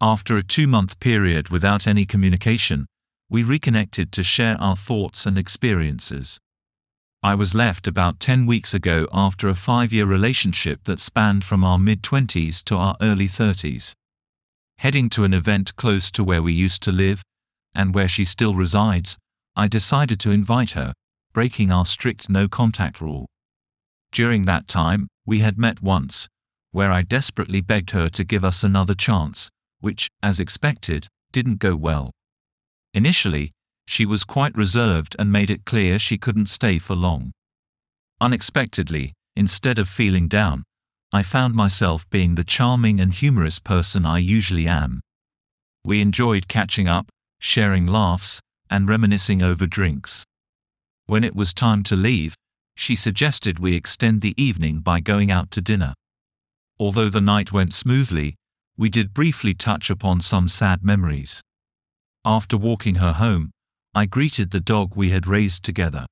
After a 2-month period without any communication, we reconnected to share our thoughts and experiences. I was left about 10 weeks ago after a 5-year relationship that spanned from our mid-20s to our early 30s. Heading to an event close to where we used to live, and where she still resides, I decided to invite her, breaking our strict no-contact rule. During that time, we had met once, where I desperately begged her to give us another chance, which, as expected, didn't go well. Initially, she was quite reserved and made it clear she couldn't stay for long. Unexpectedly, instead of feeling down, I found myself being the charming and humorous person I usually am. We enjoyed catching up, sharing laughs, and reminiscing over drinks. When it was time to leave, she suggested we extend the evening by going out to dinner. Although the night went smoothly, we did briefly touch upon some sad memories. After walking her home, I greeted the dog we had raised together.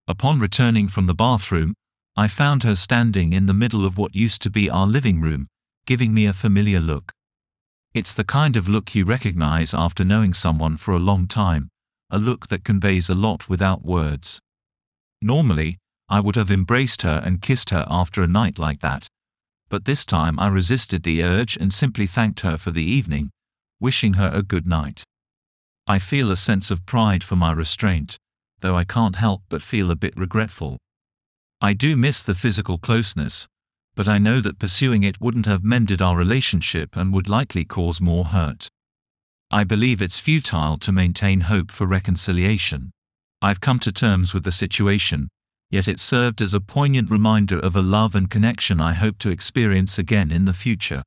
Upon returning from the bathroom, I found her standing in the middle of what used to be our living room, giving me a familiar look. It's the kind of look you recognize after knowing someone for a long time, a look that conveys a lot without words. Normally, I would have embraced her and kissed her after a night like that, but this time I resisted the urge and simply thanked her for the evening, wishing her a good night. I feel a sense of pride for my restraint, though I can't help but feel a bit regretful. I do miss the physical closeness, but I know that pursuing it wouldn't have mended our relationship and would likely cause more hurt. I believe it's futile to maintain hope for reconciliation. I've come to terms with the situation, yet it served as a poignant reminder of a love and connection I hope to experience again in the future.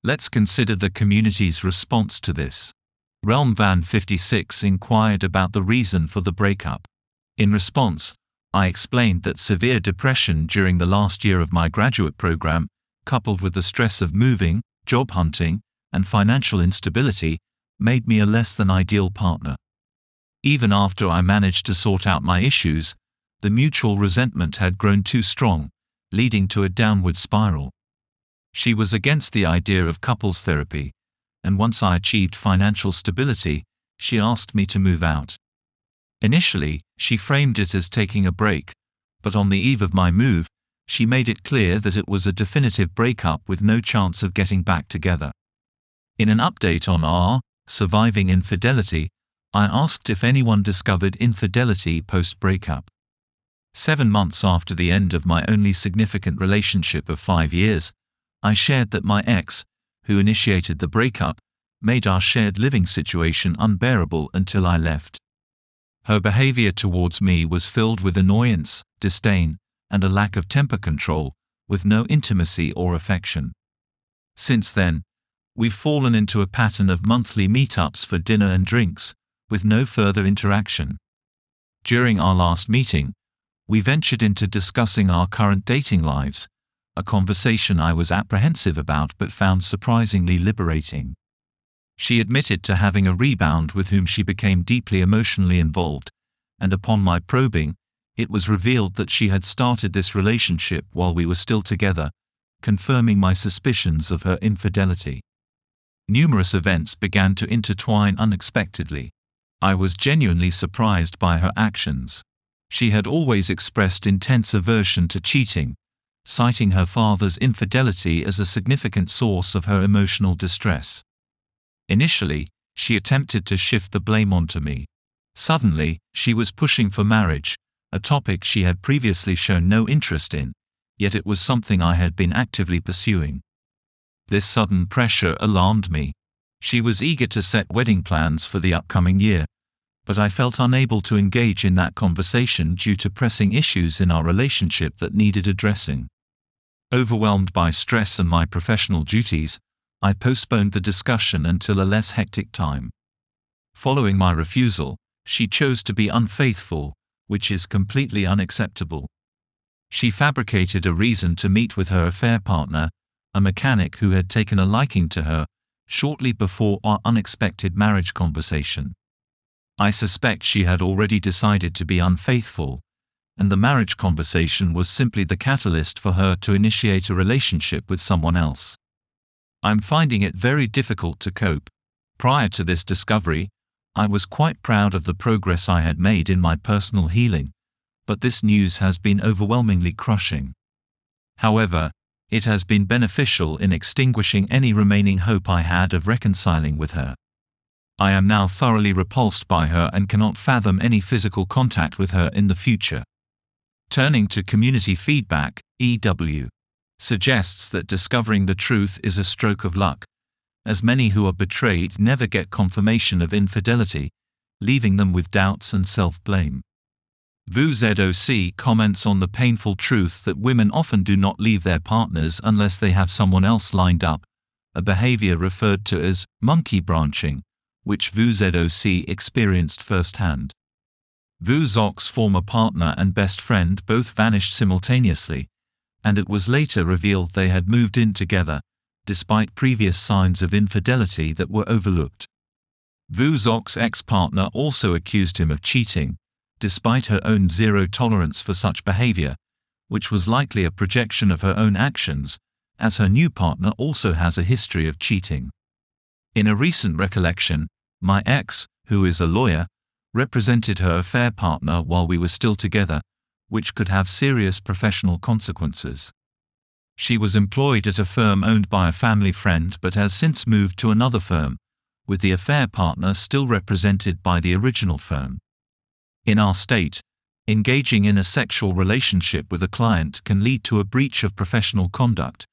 Let's consider the community's response to this. Realm Van 56 inquired about the reason for the breakup. In response, I explained that severe depression during the last year of my graduate program, coupled with the stress of moving, job hunting, and financial instability, made me a less than ideal partner. Even after I managed to sort out my issues, the mutual resentment had grown too strong, leading to a downward spiral. She was against the idea of couples therapy, and once I achieved financial stability, she asked me to move out. Initially, she framed it as taking a break, but on the eve of my move, she made it clear that it was a definitive breakup with no chance of getting back together. In an update on our surviving infidelity, I asked if anyone discovered infidelity post-breakup. 7 months after the end of my only significant relationship of 5 years, I shared that my ex, who initiated the breakup, made our shared living situation unbearable until I left. Her behavior towards me was filled with annoyance, disdain, and a lack of temper control, with no intimacy or affection. Since then, we've fallen into a pattern of monthly meetups for dinner and drinks, with no further interaction. During our last meeting, we ventured into discussing our current dating lives, a conversation I was apprehensive about but found surprisingly liberating. She admitted to having a rebound with whom she became deeply emotionally involved, and upon my probing, it was revealed that she had started this relationship while we were still together, confirming my suspicions of her infidelity. Numerous events began to intertwine unexpectedly. I was genuinely surprised by her actions. She had always expressed intense aversion to cheating, citing her father's infidelity as a significant source of her emotional distress. Initially, she attempted to shift the blame onto me. Suddenly, she was pushing for marriage, a topic she had previously shown no interest in, yet it was something I had been actively pursuing. This sudden pressure alarmed me. She was eager to set wedding plans for the upcoming year, but I felt unable to engage in that conversation due to pressing issues in our relationship that needed addressing. Overwhelmed by stress and my professional duties, I postponed the discussion until a less hectic time. Following my refusal, she chose to be unfaithful, which is completely unacceptable. She fabricated a reason to meet with her affair partner, a mechanic who had taken a liking to her, shortly before our unexpected marriage conversation. I suspect she had already decided to be unfaithful, and the marriage conversation was simply the catalyst for her to initiate a relationship with someone else. I'm finding it very difficult to cope. Prior to this discovery, I was quite proud of the progress I had made in my personal healing, but this news has been overwhelmingly crushing. However, it has been beneficial in extinguishing any remaining hope I had of reconciling with her. I am now thoroughly repulsed by her and cannot fathom any physical contact with her in the future. Turning to community feedback, EW suggests that discovering the truth is a stroke of luck, as many who are betrayed never get confirmation of infidelity, leaving them with doubts and self-blame. VuZoc comments on the painful truth that women often do not leave their partners unless they have someone else lined up, a behavior referred to as monkey branching, which VuZoc experienced firsthand. VuZoc's former partner and best friend both vanished simultaneously, and it was later revealed they had moved in together, despite previous signs of infidelity that were overlooked. VuZoc's ex-partner also accused him of cheating, despite her own zero tolerance for such behavior, which was likely a projection of her own actions, as her new partner also has a history of cheating. In a recent recollection, my ex, who is a lawyer, represented her affair partner while we were still together, which could have serious professional consequences. She was employed at a firm owned by a family friend but has since moved to another firm, with the affair partner still represented by the original firm. In our state, engaging in a sexual relationship with a client can lead to a breach of professional conduct,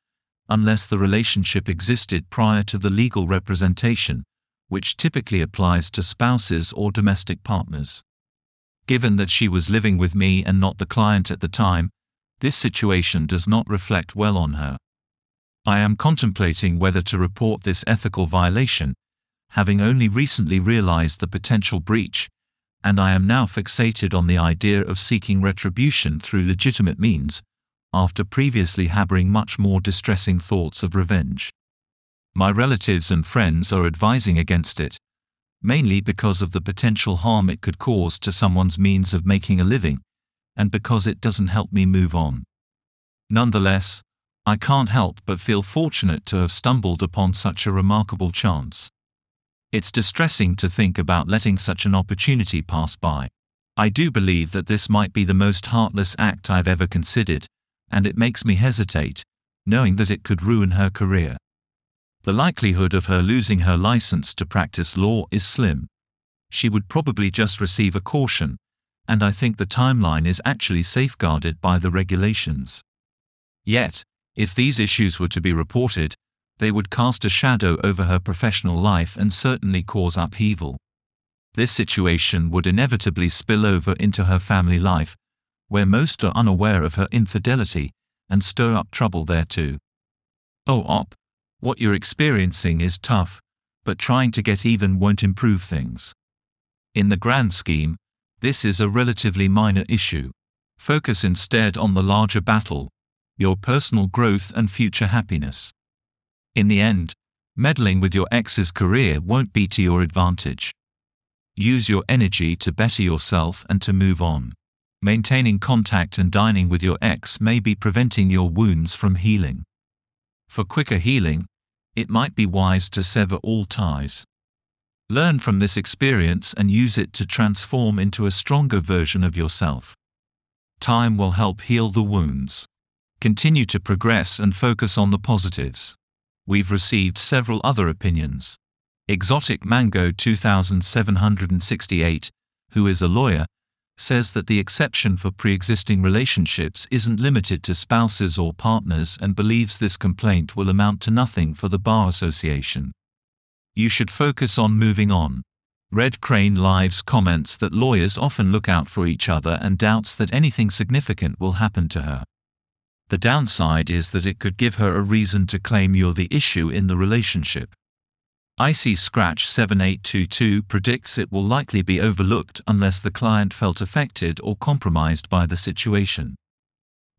unless the relationship existed prior to the legal representation, which typically applies to spouses or domestic partners. Given that she was living with me and not the client at the time, this situation does not reflect well on her. I am contemplating whether to report this ethical violation, having only recently realized the potential breach, and I am now fixated on the idea of seeking retribution through legitimate means, after previously harboring much more distressing thoughts of revenge. My relatives and friends are advising against it, mainly because of the potential harm it could cause to someone's means of making a living, and because it doesn't help me move on. Nonetheless, I can't help but feel fortunate to have stumbled upon such a remarkable chance. It's distressing to think about letting such an opportunity pass by. I do believe that this might be the most heartless act I've ever considered, and it makes me hesitate, knowing that it could ruin her career. The likelihood of her losing her license to practice law is slim. She would probably just receive a caution, and I think the timeline is actually safeguarded by the regulations. Yet, if these issues were to be reported, they would cast a shadow over her professional life and certainly cause upheaval. This situation would inevitably spill over into her family life, where most are unaware of her infidelity, and stir up trouble there too. What you're experiencing is tough, but trying to get even won't improve things. In the grand scheme, this is a relatively minor issue. Focus instead on the larger battle, your personal growth and future happiness. In the end, meddling with your ex's career won't be to your advantage. Use your energy to better yourself and to move on. Maintaining contact and dining with your ex may be preventing your wounds from healing. For quicker healing, it might be wise to sever all ties. Learn from this experience and use it to transform into a stronger version of yourself. Time will help heal the wounds. Continue to progress and focus on the positives. We've received several other opinions. Exotic Mango 2768, who is a lawyer, says that the exception for pre-existing relationships isn't limited to spouses or partners and believes this complaint will amount to nothing for the Bar Association. You should focus on moving on. Red Crane Lives comments that lawyers often look out for each other and doubts that anything significant will happen to her. The downside is that it could give her a reason to claim you're the issue in the relationship. Icy Scratch 7822 predicts it will likely be overlooked unless the client felt affected or compromised by the situation.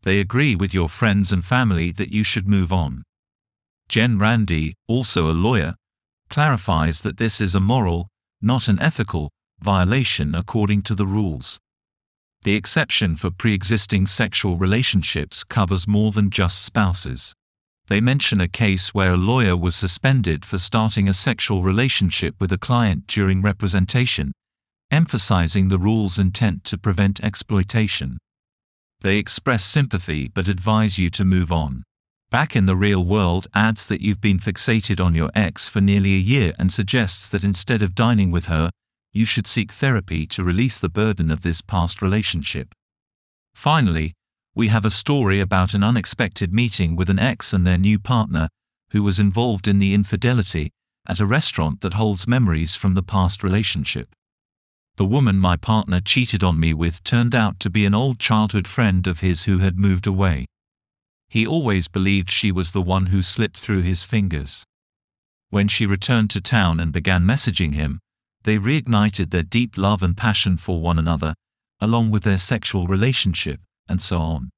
They agree with your friends and family that you should move on. Jen Randy, also a lawyer, clarifies that this is a moral, not an ethical, violation according to the rules. The exception for pre-existing sexual relationships covers more than just spouses. They mention a case where a lawyer was suspended for starting a sexual relationship with a client during representation, emphasizing the rule's intent to prevent exploitation. They express sympathy but advise you to move on. Back in the Real World adds that you've been fixated on your ex for nearly a year and suggests that instead of dining with her, you should seek therapy to release the burden of this past relationship. Finally, we have a story about an unexpected meeting with an ex and their new partner, who was involved in the infidelity, at a restaurant that holds memories from the past relationship. The woman my partner cheated on me with turned out to be an old childhood friend of his who had moved away. He always believed she was the one who slipped through his fingers. When she returned to town and began messaging him, they reignited their deep love and passion for one another, along with their sexual relationship, and so on.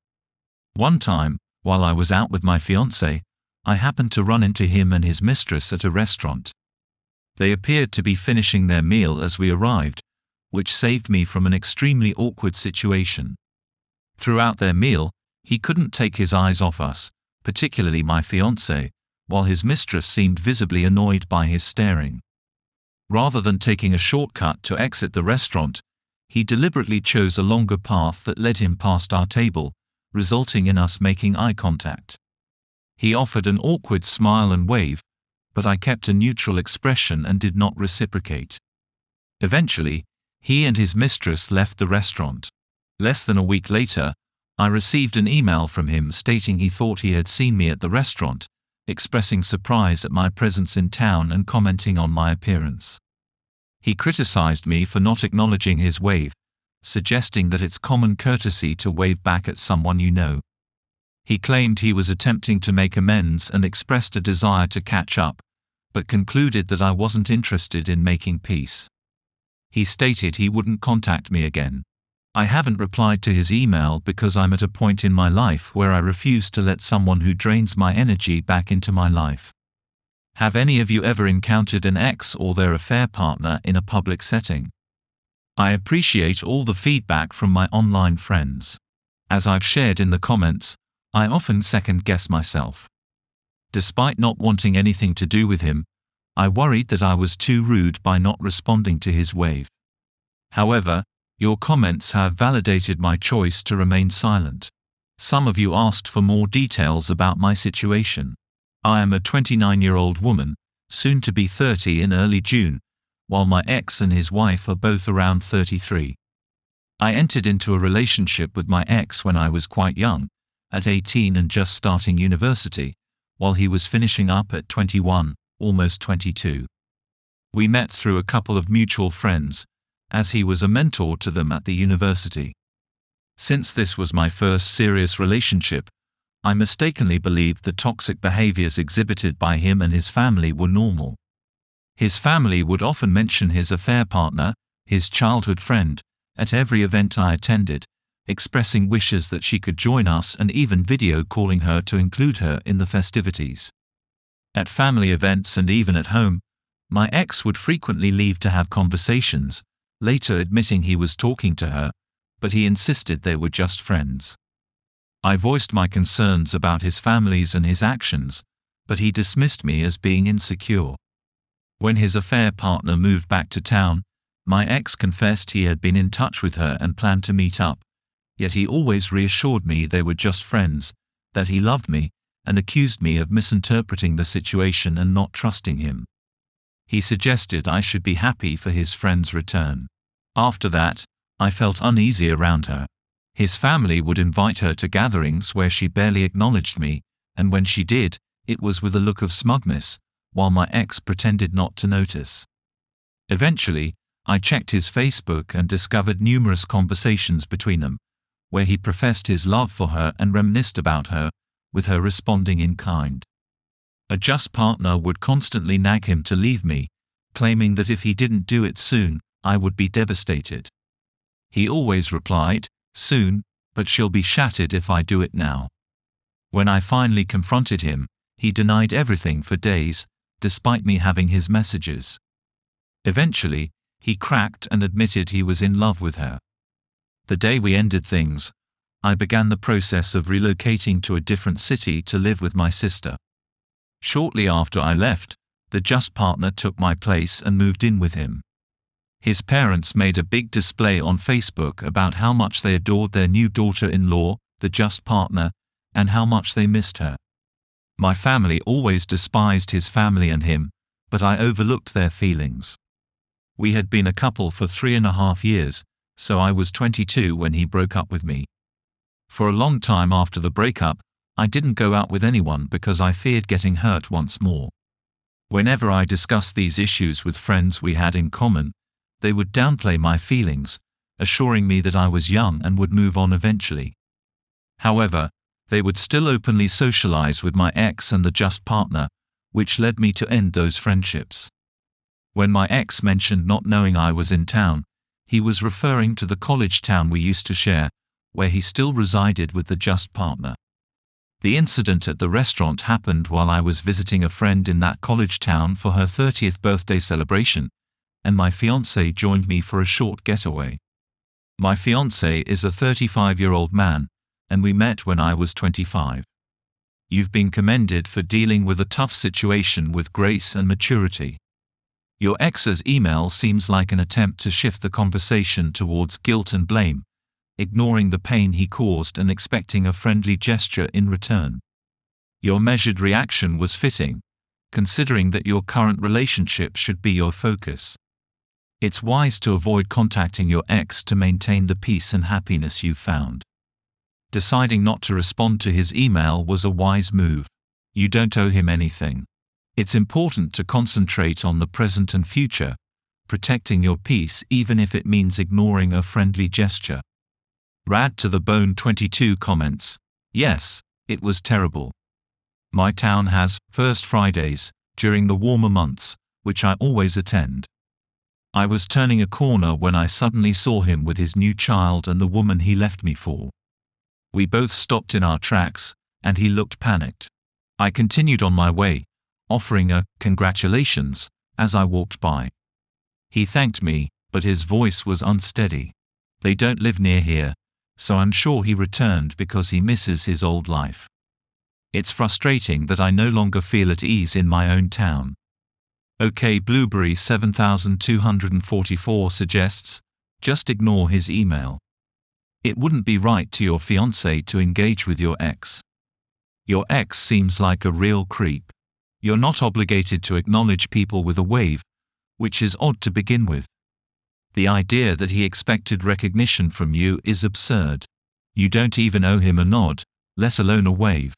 One time, while I was out with my fiancé, I happened to run into him and his mistress at a restaurant. They appeared to be finishing their meal as we arrived, which saved me from an extremely awkward situation. Throughout their meal, he couldn't take his eyes off us, particularly my fiancé, while his mistress seemed visibly annoyed by his staring. Rather than taking a shortcut to exit the restaurant, he deliberately chose a longer path that led him past our table, resulting in us making eye contact. He offered an awkward smile and wave, but I kept a neutral expression and did not reciprocate. Eventually, he and his mistress left the restaurant. Less than a week later, I received an email from him stating he thought he had seen me at the restaurant, expressing surprise at my presence in town and commenting on my appearance. He criticized me for not acknowledging his wave, suggesting that it's common courtesy to wave back at someone you know. He claimed he was attempting to make amends and expressed a desire to catch up, but concluded that I wasn't interested in making peace. He stated he wouldn't contact me again. I haven't replied to his email because I'm at a point in my life where I refuse to let someone who drains my energy back into my life. Have any of you ever encountered an ex or their affair partner in a public setting? I appreciate all the feedback from my online friends. As I've shared in the comments, I often second-guess myself. Despite not wanting anything to do with him, I worried that I was too rude by not responding to his wave. However, your comments have validated my choice to remain silent. Some of you asked for more details about my situation. I am a 29-year-old woman, soon to be 30 in early June, while my ex and his wife are both around 33. I entered into a relationship with my ex when I was quite young, at 18 and just starting university, while he was finishing up at 21, almost 22. We met through a couple of mutual friends, as he was a mentor to them at the university. Since this was my first serious relationship, I mistakenly believed the toxic behaviors exhibited by him and his family were normal. His family would often mention his affair partner, his childhood friend, at every event I attended, expressing wishes that she could join us and even video calling her to include her in the festivities. At family events and even at home, my ex would frequently leave to have conversations, later admitting he was talking to her, but he insisted they were just friends. I voiced my concerns about his families and his actions, but he dismissed me as being insecure. When his affair partner moved back to town, my ex confessed he had been in touch with her and planned to meet up, yet he always reassured me they were just friends, that he loved me, and accused me of misinterpreting the situation and not trusting him. He suggested I should be happy for his friend's return. After that, I felt uneasy around her. His family would invite her to gatherings where she barely acknowledged me, and when she did, it was with a look of smugness, while my ex pretended not to notice. Eventually, I checked his Facebook and discovered numerous conversations between them, where he professed his love for her and reminisced about her, with her responding in kind. A just partner would constantly nag him to leave me, claiming that if he didn't do it soon, I would be devastated. He always replied, "Soon, but she'll be shattered if I do it now." When I finally confronted him, he denied everything for days, despite me having his messages. Eventually, he cracked and admitted he was in love with her. The day we ended things, I began the process of relocating to a different city to live with my sister. Shortly after I left, the just partner took my place and moved in with him. His parents made a big display on Facebook about how much they adored their new daughter-in-law, the just partner, and how much they missed her. My family always despised his family and him, but I overlooked their feelings. We had been a couple for 3.5 years, so I was 22 when he broke up with me. For a long time after the breakup, I didn't go out with anyone because I feared getting hurt once more. Whenever I discussed these issues with friends we had in common, they would downplay my feelings, assuring me that I was young and would move on eventually. However, they would still openly socialize with my ex and the just partner, which led me to end those friendships. When my ex mentioned not knowing I was in town, he was referring to the college town we used to share, where he still resided with the just partner. The incident at the restaurant happened while I was visiting a friend in that college town for her 30th birthday celebration, and my fiancé joined me for a short getaway. My fiancé is a 35-year-old man, and we met when I was 25. You've been commended for dealing with a tough situation with grace and maturity. Your ex's email seems like an attempt to shift the conversation towards guilt and blame, ignoring the pain he caused and expecting a friendly gesture in return. Your measured reaction was fitting, considering that your current relationship should be your focus. It's wise to avoid contacting your ex to maintain the peace and happiness you've found. Deciding not to respond to his email was a wise move. You don't owe him anything. It's important to concentrate on the present and future, protecting your peace even if it means ignoring a friendly gesture. Rad to the Bone 22 comments, yes, it was terrible. My town has First Fridays during the warmer months, which I always attend. I was turning a corner when I suddenly saw him with his new child and the woman he left me for. We both stopped in our tracks, and he looked panicked. I continued on my way, offering a congratulations as I walked by. He thanked me, but his voice was unsteady. They don't live near here, so I'm sure he returned because he misses his old life. It's frustrating that I no longer feel at ease in my own town. OK Blueberry 7244 suggests, just ignore his email. It wouldn't be right to your fiancé to engage with your ex. Your ex seems like a real creep. You're not obligated to acknowledge people with a wave, which is odd to begin with. The idea that he expected recognition from you is absurd. You don't even owe him a nod, let alone a wave.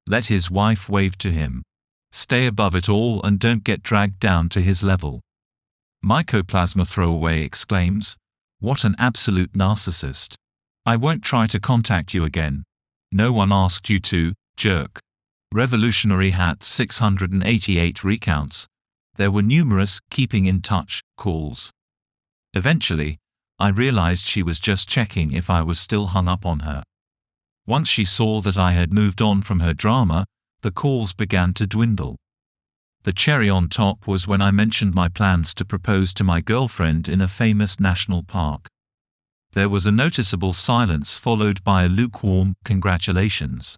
Let his wife wave to him. Stay above it all and don't get dragged down to his level. Mycoplasma Throwaway exclaims, what an absolute narcissist. I won't try to contact you again. No one asked you to, jerk. Revolutionary Hat 688 recounts, there were numerous keeping in touch calls. Eventually, I realized she was just checking if I was still hung up on her. Once she saw that I had moved on from her drama, the calls began to dwindle. The cherry on top was when I mentioned my plans to propose to my girlfriend in a famous national park. There was a noticeable silence followed by a lukewarm congratulations.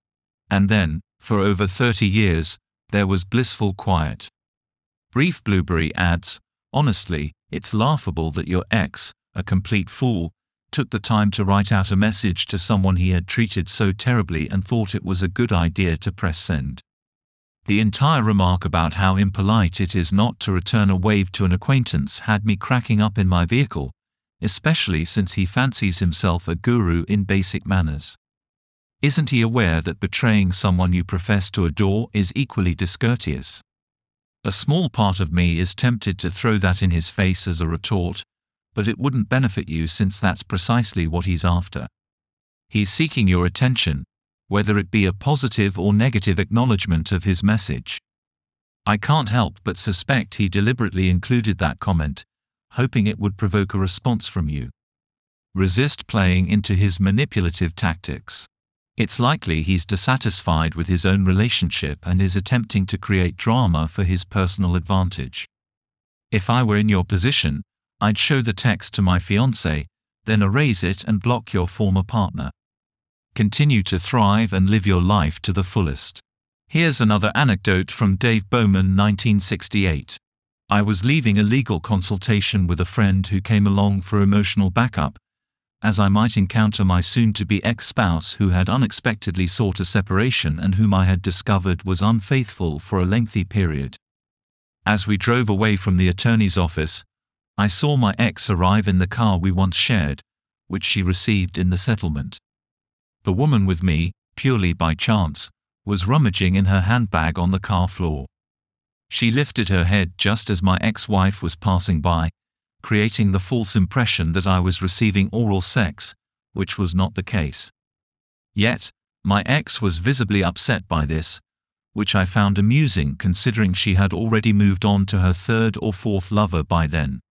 And then, for over 30 years, there was blissful quiet. Brief Blueberry adds, honestly, it's laughable that your ex, a complete fool, took the time to write out a message to someone he had treated so terribly and thought it was a good idea to press send. The entire remark about how impolite it is not to return a wave to an acquaintance had me cracking up in my vehicle, especially since he fancies himself a guru in basic manners. Isn't he aware that betraying someone you profess to adore is equally discourteous? A small part of me is tempted to throw that in his face as a retort, but it wouldn't benefit you since that's precisely what he's after. He's seeking your attention, whether it be a positive or negative acknowledgement of his message. I can't help but suspect he deliberately included that comment, hoping it would provoke a response from you. Resist playing into his manipulative tactics. It's likely he's dissatisfied with his own relationship and is attempting to create drama for his personal advantage. If I were in your position, I'd show the text to my fiancé, then erase it and block your former partner. Continue to thrive and live your life to the fullest. Here's another anecdote from Dave Bowman, 1968. I was leaving a legal consultation with a friend who came along for emotional backup, as I might encounter my soon-to-be ex-spouse who had unexpectedly sought a separation and whom I had discovered was unfaithful for a lengthy period. As we drove away from the attorney's office, I saw my ex arrive in the car we once shared, which she received in the settlement. The woman with me, purely by chance, was rummaging in her handbag on the car floor. She lifted her head just as my ex-wife was passing by, creating the false impression that I was receiving oral sex, which was not the case. Yet, my ex was visibly upset by this, which I found amusing considering she had already moved on to her third or fourth lover by then.